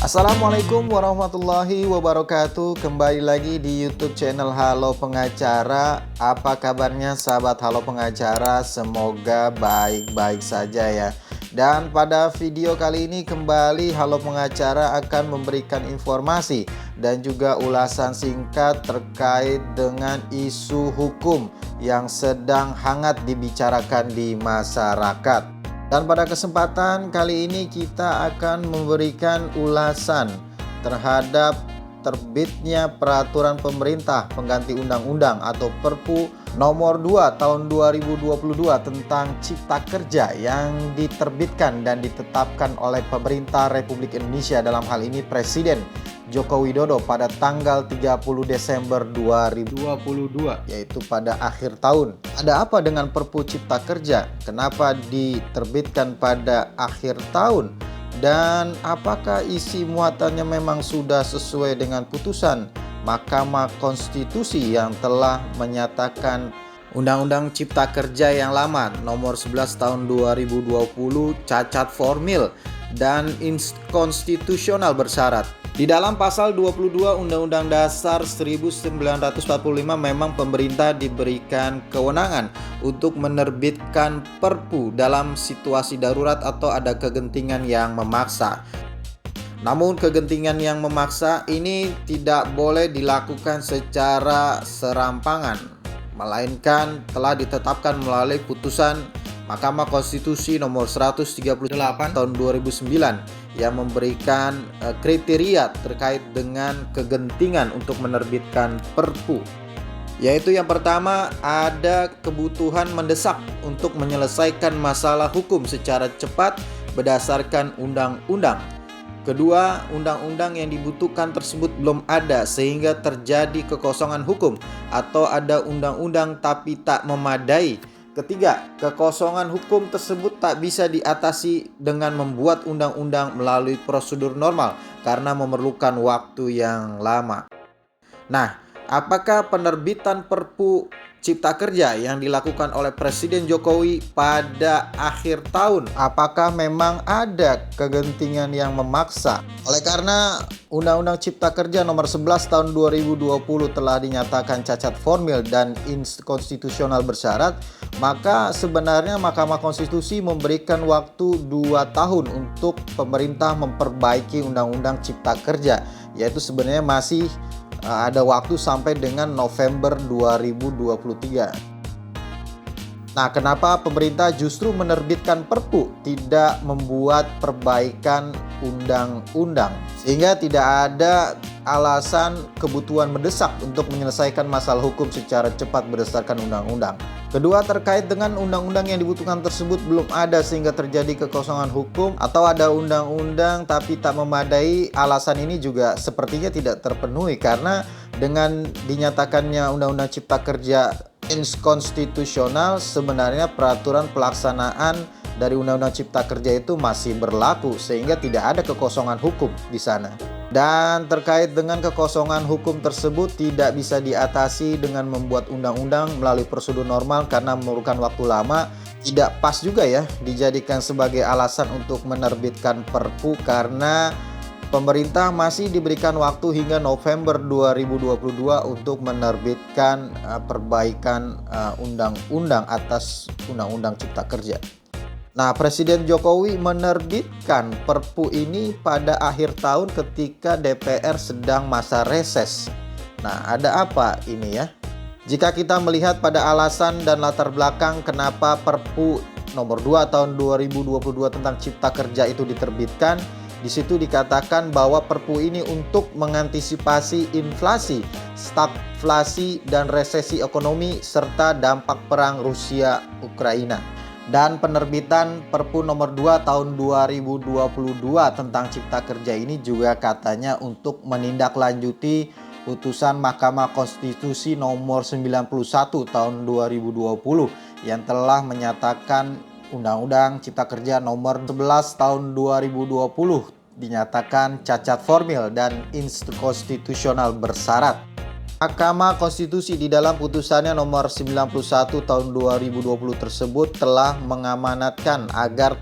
Assalamualaikum warahmatullahi wabarakatuh. Kembali lagi di YouTube channel Halo Pengacara. Apa kabarnya sahabat Halo Pengacara? Semoga baik-baik saja ya. Dan pada video kali ini kembali Halo Pengacara akan memberikan informasi dan juga ulasan singkat terkait dengan isu hukum yang sedang hangat dibicarakan di masyarakat. Dan pada kesempatan kali ini kita akan memberikan ulasan terhadap terbitnya peraturan pemerintah pengganti undang-undang atau Perpu nomor 2 tahun 2022 tentang Cipta Kerja yang diterbitkan dan ditetapkan oleh pemerintah Republik Indonesia, dalam hal ini Presiden Joko Widodo, pada tanggal 30 Desember 2022, yaitu pada akhir tahun. Ada apa dengan Perpu Cipta Kerja? Kenapa diterbitkan pada akhir tahun? Dan apakah isi muatannya memang sudah sesuai dengan putusan Mahkamah Konstitusi yang telah menyatakan Undang-Undang Cipta Kerja yang lama nomor 11 tahun 2020 cacat formil dan inkonstitusional bersyarat? Di dalam pasal 22 Undang-Undang Dasar 1945 memang pemerintah diberikan kewenangan untuk menerbitkan perpu dalam situasi darurat atau ada kegentingan yang memaksa. Namun kegentingan yang memaksa ini tidak boleh dilakukan secara serampangan, melainkan telah ditetapkan melalui putusan Mahkamah Konstitusi nomor 138 tahun 2009 yang memberikan kriteria terkait dengan kegentingan untuk menerbitkan perpu. Yaitu yang pertama, ada kebutuhan mendesak untuk menyelesaikan masalah hukum secara cepat berdasarkan undang-undang. Kedua, undang-undang yang dibutuhkan tersebut belum ada sehingga terjadi kekosongan hukum atau ada undang-undang tapi tak memadai. Ketiga, kekosongan hukum tersebut tak bisa diatasi dengan membuat undang-undang melalui prosedur normal karena memerlukan waktu yang lama. Nah, apakah penerbitan Perpu Cipta Kerja yang dilakukan oleh Presiden Jokowi pada akhir tahun, apakah memang ada kegentingan yang memaksa? Oleh karena Undang-Undang Cipta Kerja nomor 11 tahun 2020 telah dinyatakan cacat formil dan inkonstitusional bersyarat, maka sebenarnya Mahkamah Konstitusi memberikan waktu 2 tahun untuk pemerintah memperbaiki Undang-Undang Cipta Kerja, yaitu sebenarnya masih ada waktu sampai dengan November 2023. Nah, kenapa pemerintah justru menerbitkan perpu, tidak membuat perbaikan undang-undang? Sehingga tidak ada alasan kebutuhan mendesak untuk menyelesaikan masalah hukum secara cepat berdasarkan undang-undang. Kedua, terkait dengan undang-undang yang dibutuhkan tersebut belum ada sehingga terjadi kekosongan hukum atau ada undang-undang tapi tak memadai. Alasan ini juga sepertinya tidak terpenuhi karena dengan dinyatakannya Undang-Undang Cipta Kerja inkonstitusional, sebenarnya peraturan pelaksanaan dari Undang-Undang Cipta Kerja itu masih berlaku sehingga tidak ada kekosongan hukum di sana. Dan terkait dengan kekosongan hukum tersebut tidak bisa diatasi dengan membuat undang-undang melalui prosedur normal karena memerlukan waktu lama. Tidak pas juga ya dijadikan sebagai alasan untuk menerbitkan perpu karena pemerintah masih diberikan waktu hingga November 2022 untuk menerbitkan perbaikan undang-undang atas Undang-Undang Cipta Kerja. Nah, Presiden Jokowi menerbitkan perpu ini pada akhir tahun ketika DPR sedang masa reses. Nah, ada apa ini ya? Jika kita melihat pada alasan dan latar belakang kenapa Perpu nomor 2 tahun 2022 tentang Cipta Kerja itu diterbitkan, di situ dikatakan bahwa perpu ini untuk mengantisipasi inflasi, stagflasi, dan resesi ekonomi serta dampak perang Rusia-Ukraina. Dan penerbitan Perpu nomor 2 tahun 2022 tentang Cipta Kerja ini juga katanya untuk menindaklanjuti putusan Mahkamah Konstitusi nomor 91 tahun 2020 yang telah menyatakan Undang-Undang Cipta Kerja nomor 11 tahun 2020 dinyatakan cacat formil dan inkonstitusional bersyarat. Mahkamah Konstitusi di dalam putusannya nomor 91 tahun 2020 tersebut telah mengamanatkan agar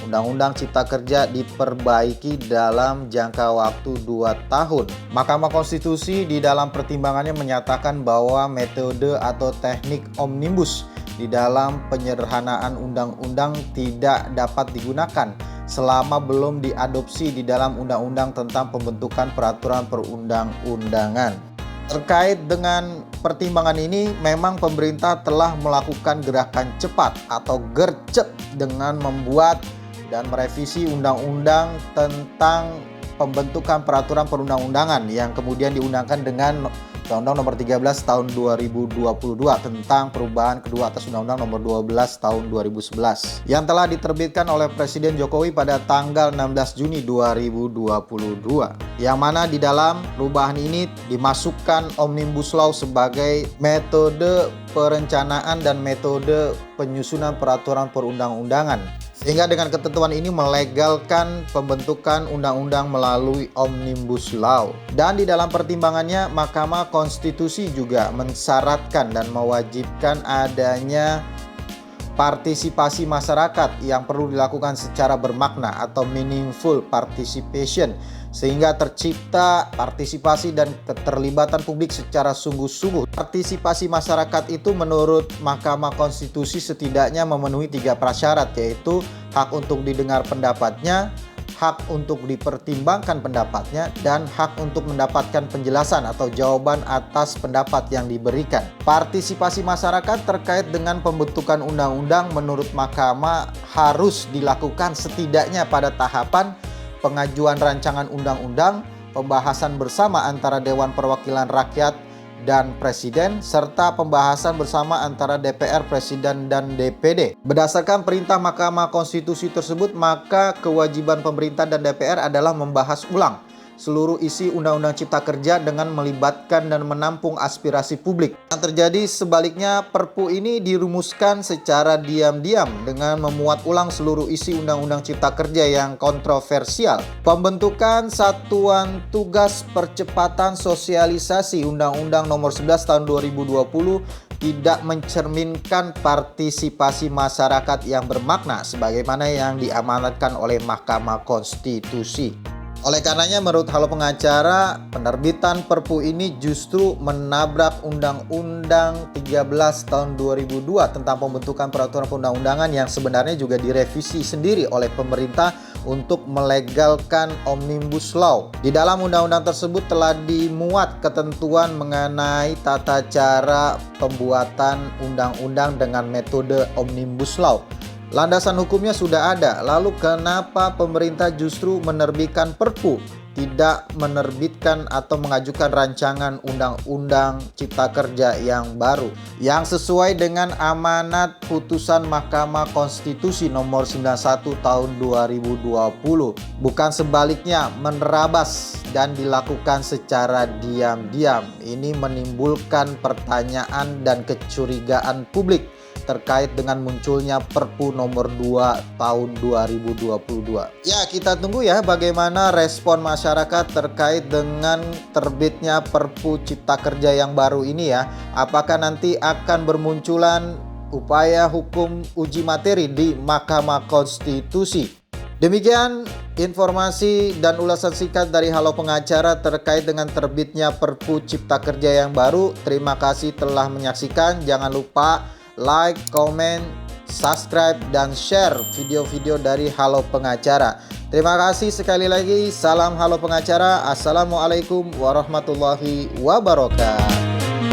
Undang-Undang Cipta Kerja diperbaiki dalam jangka waktu 2 tahun. Mahkamah Konstitusi di dalam pertimbangannya menyatakan bahwa metode atau teknik omnibus di dalam penyederhanaan undang-undang tidak dapat digunakan selama belum diadopsi di dalam undang-undang tentang pembentukan peraturan perundang-undangan. Terkait dengan pertimbangan ini, memang pemerintah telah melakukan gerakan cepat atau gercep dengan membuat dan merevisi undang-undang tentang pembentukan peraturan perundang-undangan yang kemudian diundangkan dengan Undang-Undang Nomor 13 Tahun 2022 tentang perubahan kedua atas Undang-Undang Nomor 12 Tahun 2011 yang telah diterbitkan oleh Presiden Jokowi pada tanggal 16 Juni 2022. Yang mana di dalam perubahan ini dimasukkan Omnibus Law sebagai metode perencanaan dan metode penyusunan peraturan perundang-undangan. Sehingga dengan ketentuan ini melegalkan pembentukan undang-undang melalui Omnibus Law. Dan di dalam pertimbangannya, Mahkamah Konstitusi juga mensyaratkan dan mewajibkan adanya partisipasi masyarakat yang perlu dilakukan secara bermakna atau meaningful participation, sehingga tercipta partisipasi dan keterlibatan publik secara sungguh-sungguh. Partisipasi masyarakat itu menurut Mahkamah Konstitusi setidaknya memenuhi 3 prasyarat, yaitu hak untuk didengar pendapatnya, hak untuk dipertimbangkan pendapatnya, dan hak untuk mendapatkan penjelasan atau jawaban atas pendapat yang diberikan. Partisipasi masyarakat terkait dengan pembentukan undang-undang menurut Mahkamah harus dilakukan setidaknya pada tahapan pengajuan rancangan undang-undang, pembahasan bersama antara Dewan Perwakilan Rakyat dan Presiden, serta pembahasan bersama antara DPR, Presiden, dan DPD. Berdasarkan perintah Mahkamah Konstitusi tersebut, maka kewajiban pemerintah dan DPR adalah membahas ulang seluruh isi Undang-Undang Cipta Kerja dengan melibatkan dan menampung aspirasi publik. Yang terjadi sebaliknya, Perpu ini dirumuskan secara diam-diam dengan memuat ulang seluruh isi Undang-Undang Cipta Kerja yang kontroversial. Pembentukan Satuan Tugas Percepatan Sosialisasi Undang-Undang Nomor 11 Tahun 2020 tidak mencerminkan partisipasi masyarakat yang bermakna sebagaimana yang diamanatkan oleh Mahkamah Konstitusi. Oleh karenanya, menurut Halo Pengacara, penerbitan Perpu ini justru menabrak Undang-Undang 13 Tahun 2002 tentang pembentukan peraturan perundang-undangan yang sebenarnya juga direvisi sendiri oleh pemerintah untuk melegalkan Omnibus Law. Di dalam undang-undang tersebut telah dimuat ketentuan mengenai tata cara pembuatan undang-undang dengan metode Omnibus Law. Landasan hukumnya sudah ada, lalu kenapa pemerintah justru menerbitkan Perpu, tidak menerbitkan atau mengajukan rancangan Undang-Undang Cipta Kerja yang baru, yang sesuai dengan amanat putusan Mahkamah Konstitusi Nomor 91 Tahun 2020. Bukan sebaliknya, menerabas dan dilakukan secara diam-diam. Ini menimbulkan pertanyaan dan kecurigaan publik terkait dengan munculnya Perpu nomor 2 tahun 2022. Ya, kita tunggu ya bagaimana respon masyarakat terkait dengan terbitnya Perpu Cipta Kerja yang baru ini ya. Apakah nanti akan bermunculan upaya hukum uji materi di Mahkamah Konstitusi? Demikian informasi dan ulasan singkat dari Halo Pengacara terkait dengan terbitnya Perpu Cipta Kerja yang baru. Terima kasih telah menyaksikan. Jangan lupa like, comment, subscribe, dan share video-video dari Halo Pengacara. Terima kasih sekali lagi. Salam Halo Pengacara. Assalamualaikum warahmatullahi wabarakatuh.